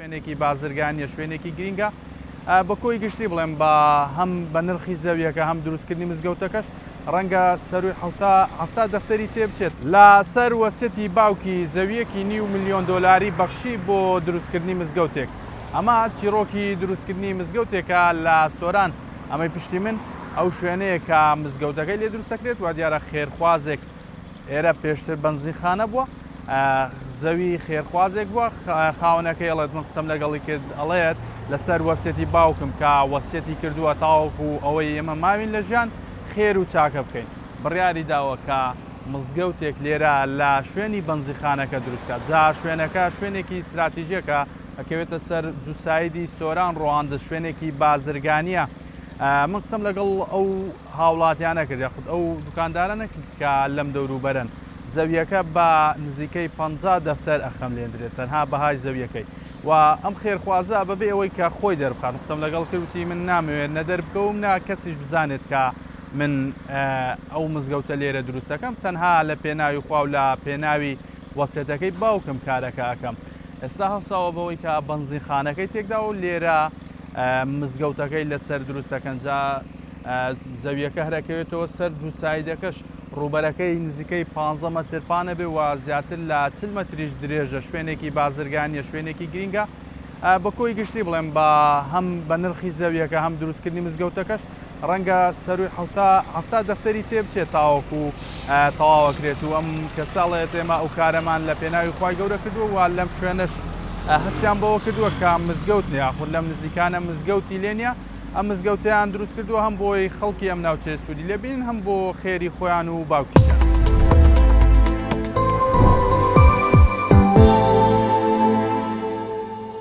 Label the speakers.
Speaker 1: شوێنێکی بازرگانیە شوێنێکی گرینگە بە کۆی گشتی بڵێم بە هەم بە نرخی زەویەکە هەم دروستکردنی مزگەوتەکەش ڕەنگە سەروی هەفتا دەفتەری تێ بچێت لە سەر وەسیەتی باوکی زەویەکی $9 ملیۆن بەخشی بۆ دروستکردنی مزگەوتێک ئەمە چیرۆکی دروستکردنی مزگەوتێکە لە سۆران ئەمەی پشتی من ئەو شوێنەیە کە مزگەوتەکەی لێ دروست دەکرێت و دیارە خێرخوازێک ئێرە پێشتر بەنزیخانە بووە زەوی خێرخوازێک بووە خاونەکەی ئەڵێت من قسەم لەگەڵی کرد ئەڵێت لەسەر وەسیەتی باوکم کە وەسیەتی کردووە تاوەکو ئەوەی ئێمە ماوین لە ژیان خێر و چاکە بکەین بڕیاری داوە کە مزگەوتێک لێرە لە شوێنی بەنزیخانەکە دروستکات جا شوێنەکە شوێنێکی استراتیژیەکە ئەکەوێتە سەر جوسایدی سۆران ڕۆهاندە شوێنێکی بازرگانیە من قسەم لەگەڵ ئەو هاوڵاتیانە کرد یاخود ئەو دوکاندارە نەکرد کە لەم دەوروبەرن زەویەکە بە نزیکەی 50 دەفتەر ئەخەم لێندرێت تەنها بەهای زەویەکەی و ئەم خێرخوازە بەبێ ئەوەی کە خۆی دەربخات قسەم لەگەڵ کردوتی من نامەوێت نەدەربکەوم نا کەسیش بزانێت کە من ئەو مزگەوتە لێرە دروستەکەم تەنها لە پێناوی خوا و لە پێناوی وەسیەتەکەی باوکم کارەکە ئەەکەم ئێستا هەوساوە بەوەی کە بەنزیخانەکەی تێکدا و لێرە مزگەوتەکەی لەسەر دروستەکەن جا زەویەکە هەرەکەوێتەوە سەر دووسایدەکەش ڕوبەرەکەی نزیکەی 15 مەترپانە بێ و زیاتر لە 40 مەتریش درێژە شوێنێکی بازرگانیە شوێنێکی گرینگە بە کۆی گشتی بڵێم بە هەم بە نرخی زەویەکە هەم دروستکردنی مزگەوتەکەش ڕەنگە سەروی هەفتا دەفتەری تێ بچێت تاوەکو تەواوەکرێت و ئەم کەساڵێت ئێمە ئەو کارەمان لە پێناوی خوای گەورە کردووە و لەم شوێنەش هەستیان بەوە کردووە کە مزگەوت نیە یاخود لەم نزیکانە مزگەوتی لێ نیە ئەم مزگەوتیان دروست کردووە هەم بۆی خەڵکی ئەم ناوچەی سوودی لێبین هەم بۆ خێری خۆیان و باوکیان